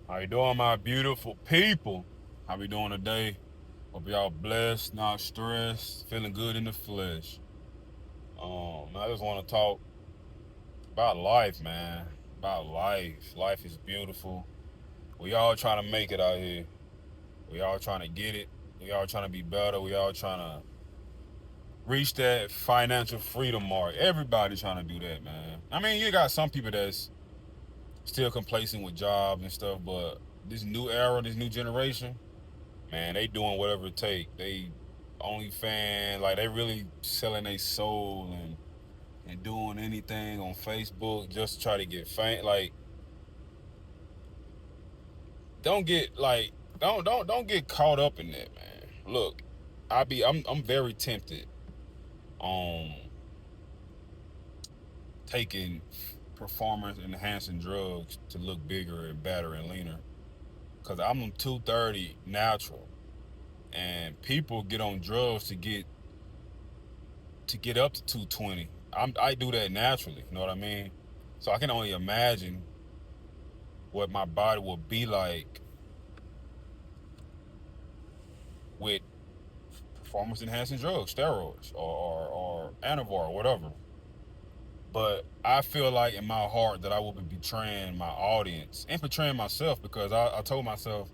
How you doing, my beautiful people? How we doing today? Hope y'all blessed, not stressed, feeling good in the flesh. I just want to talk about life, man. About life. Life is beautiful. We all trying to make it out here. We all trying to get it. We all trying to be better. We all trying to reach that financial freedom mark. Everybody trying to do that, man. I mean, you got some people that's still complacent with jobs and stuff, but this new era, this new generation, man, they doing whatever it take. They only fan like they really selling their soul and doing anything on Facebook just to try to get fame. Like, don't get like don't get caught up in that, man. Look, I'm very tempted on taking performance enhancing drugs to look bigger and better and leaner. Cause I'm 230 natural, and people get on drugs to get up to 220. I do that naturally, you know what I mean? So I can only imagine what my body will be like with performance enhancing drugs, steroids, or Anavar, or whatever. But I feel like in my heart that I will be betraying my audience and betraying myself, because I told myself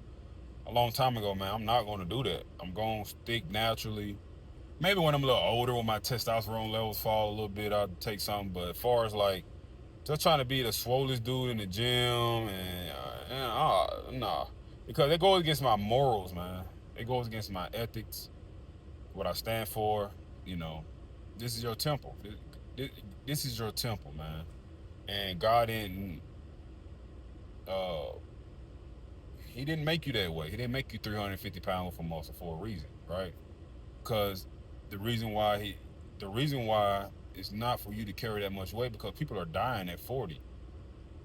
a long time ago, man, I'm not going to do that. I'm going to stick naturally. Maybe when I'm a little older, when my testosterone levels fall a little bit, I'll take something. But as far as like just trying to be the swollest dude in the gym nah, because it goes against my morals, man. It goes against my ethics, what I stand for. You know, this is your temple. This is your temple, man. And God didn't, uh, He didn't make you that way. He didn't make you 350 pounds for muscle for a reason, right? Because the reason why the reason why it's not for you to carry that much weight, because people are dying at 40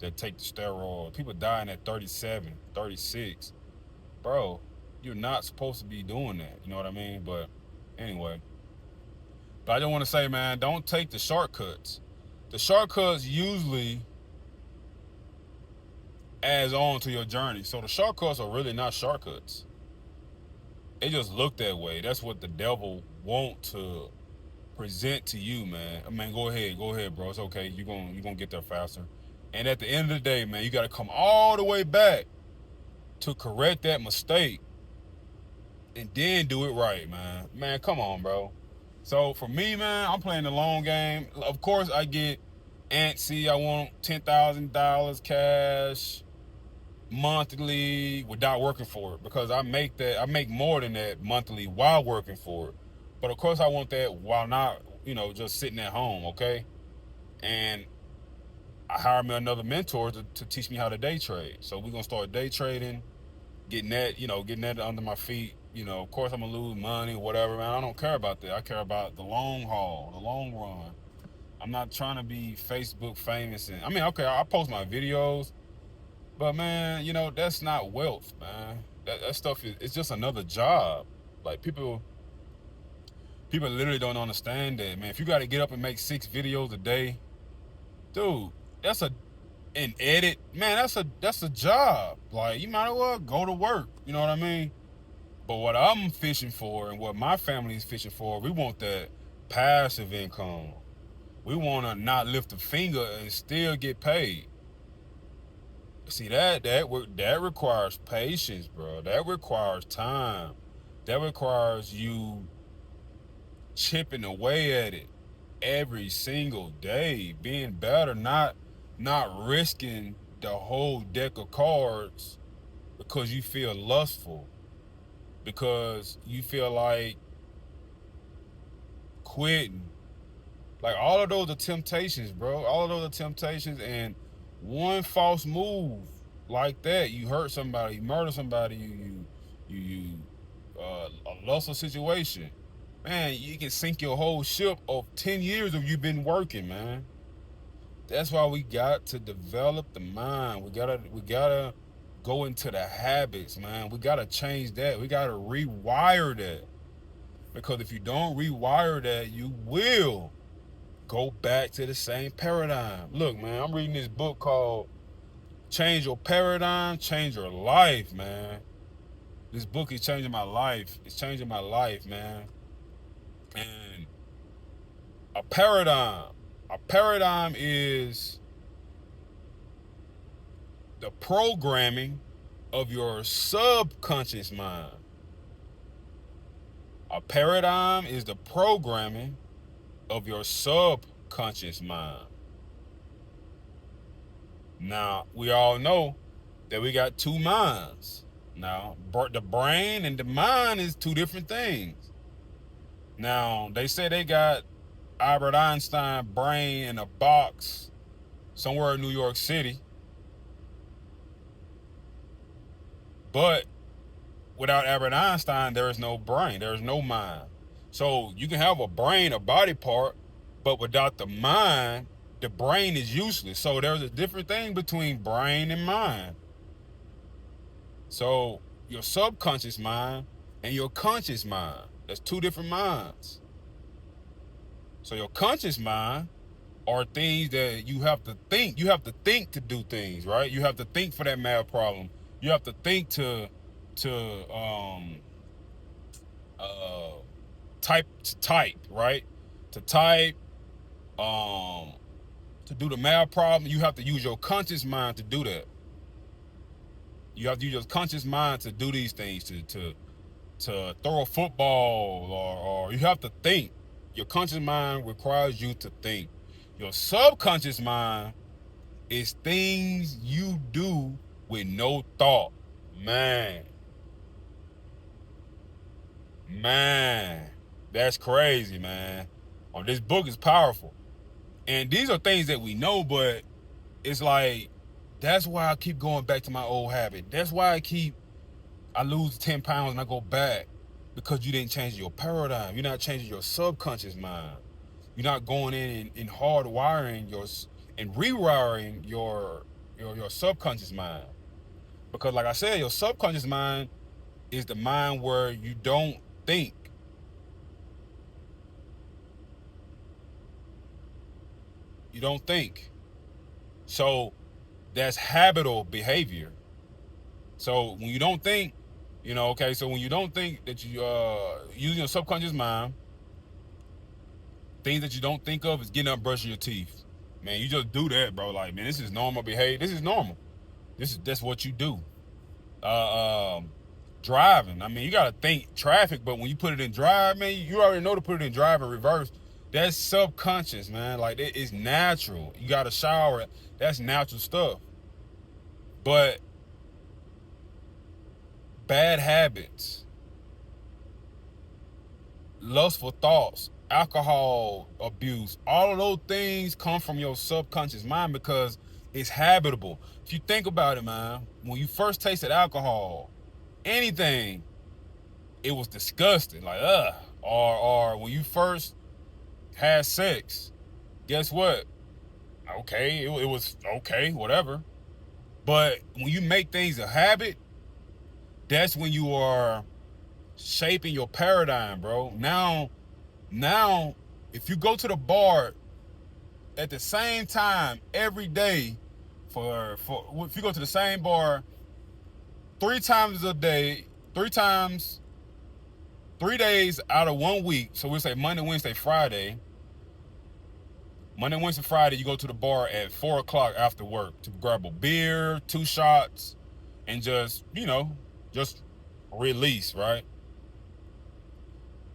that take the steroid. People dying at 37, 36. Bro, you're not supposed to be doing that. You know what I mean? But anyway, but I just want to say, man, don't take the shortcuts. The shortcuts usually adds on to your journey. So the shortcuts are really not shortcuts. It just look that way. That's what the devil want to present to you, man. I mean, go ahead, bro. It's okay. You're gonna get there faster. And at the end of the day, man, you gotta come all the way back to correct that mistake and then do it right, man. Man, come on, bro. So for me, man, I'm playing the long game. Of course, I get antsy. I want $10,000 cash monthly without working for it, because I make that. I make more than that monthly while working for it. But of course, I want that while not, just sitting at home. Okay, and I hire me another mentor to teach me how to day trade. So we're gonna start day trading, getting that under my feet. Of course I'm gonna lose money, whatever, man. I don't care about that. I care about the long haul, the long run. I'm not trying to be Facebook famous, and I mean, okay, I post my videos, but man, that's not wealth, man. That stuff is, it's just another job. Like people literally don't understand that, man. If you got to get up and make 6 videos a day, dude, that's a an edit, man. That's a job. Like, you might as well go to work. You know what I mean? But what I'm fishing for and what my family is fishing for, we want that passive income. We want to not lift a finger and still get paid. See, that requires patience, bro. That requires time. That requires you chipping away at it every single day, being better, not risking the whole deck of cards because you feel lustful, because you feel like quitting. Like, all of those are temptations, bro. All of those are temptations, and one false move like that, you hurt somebody, you murder somebody, a lustful situation. Man, you can sink your whole ship of 10 years of you been working, man. That's why we got to develop the mind. We gotta go into the habits, man. We gotta change that. We gotta rewire that. Because if you don't rewire that, you will go back to the same paradigm. Look, man, I'm reading this book called change your paradigm, change your life, man. This book is changing my life. It's changing my life, man. And a paradigm is the programming of your subconscious mind. A paradigm is the programming of your subconscious mind. Now, we all know that we got two minds. Now, the brain and the mind is two different things. Now, they say they got Albert Einstein brain in a box somewhere in New York City. But without Albert Einstein, there is no brain. There is no mind. So you can have a brain, a body part, but without the mind, the brain is useless. So there's a different thing between brain and mind. So your subconscious mind and your conscious mind, that's two different minds. So your conscious mind are things that you have to think. You have to think to do things, right? You have to think for that math problem. You have to think to type, right? To type, to do the math problem, you have to use your conscious mind to do that. You have to use your conscious mind to do these things, to throw a football, or you have to think. Your conscious mind requires you to think. Your subconscious mind is things you do with no thought. Man, that's crazy, man. Oh, this book is powerful. And these are things that we know, but it's like, that's why I keep going back to my old habit. That's why I lose 10 pounds and I go back, because you didn't change your paradigm. You're not changing your subconscious mind. You're not going in and hardwiring and rewiring your subconscious mind. Because like I said, your subconscious mind is the mind where you don't think. You don't think. So that's habitual behavior. So when you don't think, so when you don't think, that you using your subconscious mind, things that you don't think of is getting up, brushing your teeth. Man, you just do that, bro. Like, man, this is normal behavior. This is normal. That's what you do. Driving. I mean, you gotta think traffic, but when you put it in drive, man, you already know to put it in drive and reverse. That's subconscious, man. Like, it is natural. You gotta shower. That's natural stuff. But bad habits, lustful thoughts, alcohol abuse, all of those things come from your subconscious mind because it's habitable. If you think about it, man, when you first tasted alcohol, anything, it was disgusting, like or when you first had sex, guess what? Okay, it was okay, whatever. But when you make things a habit, that's when you are shaping your paradigm, bro. Now, if you go to the bar at the same time every day, if you go to the same bar 3 times a day, 3 days out of 1 week, so we'll say Monday, Wednesday, Friday. Monday, Wednesday, Friday, you go to the bar at 4 o'clock after work to grab a beer, 2 shots, and just release, right?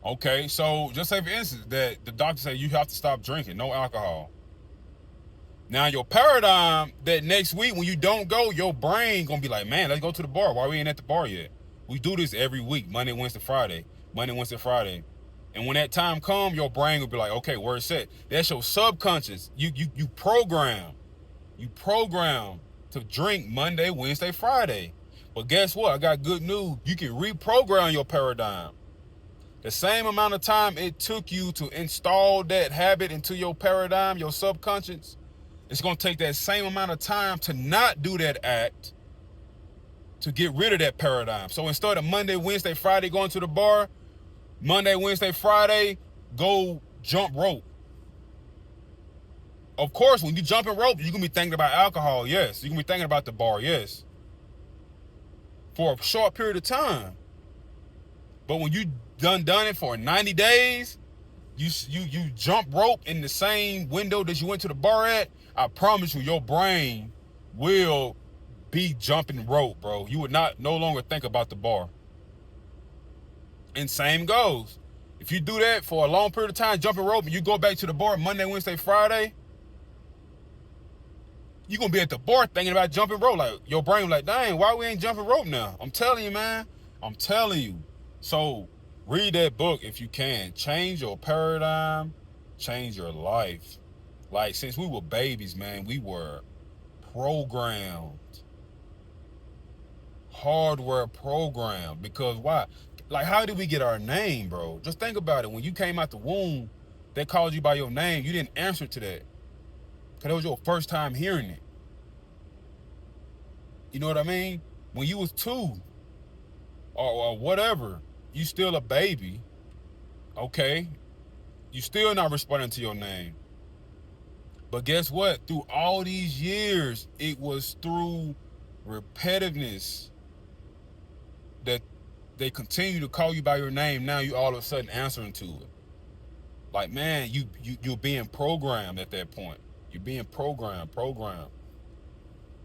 Okay, so just say for instance that the doctor said you have to stop drinking, no alcohol. Now your paradigm that next week when you don't go, your brain gonna be like, man, let's go to the bar. Why we ain't at the bar yet? We do this every week, Monday, Wednesday, Friday. Monday, Wednesday, Friday. And when that time comes, your brain will be like, okay, where it's at. That's your subconscious. You program. You program to drink Monday, Wednesday, Friday. But guess what? I got good news. You can reprogram your paradigm. The same amount of time it took you to install that habit into your paradigm, your subconscious, it's going to take that same amount of time to not do that act, to get rid of that paradigm. So instead of Monday, Wednesday, Friday going to the bar, Monday, Wednesday, Friday, go jump rope. Of course, when you jumping rope, you're gonna be thinking about alcohol, yes. You're gonna be thinking about the bar, yes. For a short period of time. But when you done it for 90 days, you jump rope in the same window that you went to the bar at, I promise you, your brain will be jumping rope, bro. You would no longer think about the bar. And same goes. If you do that for a long period of time, jumping rope, and you go back to the bar Monday, Wednesday, Friday, you're going to be at the bar thinking about jumping rope. Like, your brain like, dang, why we ain't jumping rope now? I'm telling you, man. I'm telling you. So, read that book if you can. Change your paradigm. Change your life. Like, since we were babies, man, we were programmed. Hardware programmed. Because why? Like, how did we get our name, bro? Just think about it. When you came out the womb, they called you by your name. You didn't answer to that. Because it was your first time hearing it. You know what I mean? When you was 2 or whatever, you still a baby. Okay? You still not responding to your name. But guess what? Through all these years, it was through repetitiveness that they continue to call you by your name. Now you all of a sudden answering to it. Like, man, you're being programmed at that point. You're being programmed.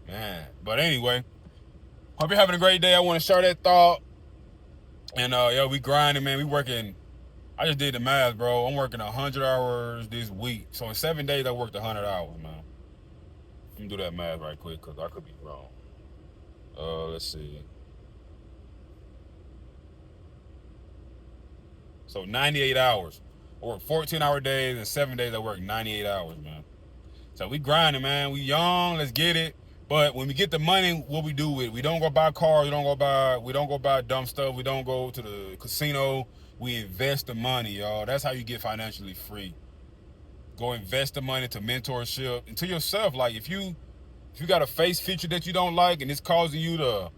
Man. But anyway, hope you're having a great day. I want to share that thought. And we grinding, man. We working. I just did the math, bro. I'm working 100 hours this week. So in 7 days, I worked 100 hours, man. Let me do that math right quick, because I could be wrong. Let's see. So 98 hours. I work 14-hour days, and 7 days I work 98 hours, man. So we grinding, man. We young, let's get it. But when we get the money, what we do with it? We don't go buy cars, we don't go buy dumb stuff, we don't go to the casino. We invest the money, y'all. That's how you get financially free. Go invest the money to mentorship and to yourself. Like, if you got a face feature that you don't like and it's causing you to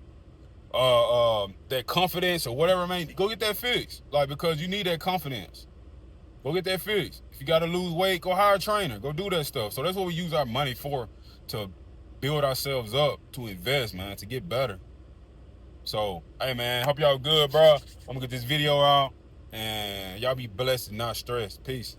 that confidence or whatever, man, go get that fixed. Like, because you need that confidence. Go get that fixed. If you got to lose weight, go hire a trainer. Go do that stuff. So that's what we use our money for, to build ourselves up, to invest, man, to get better. So, hey, man, hope y'all good, bro. I'm going to get this video out, and y'all be blessed and not stressed. Peace.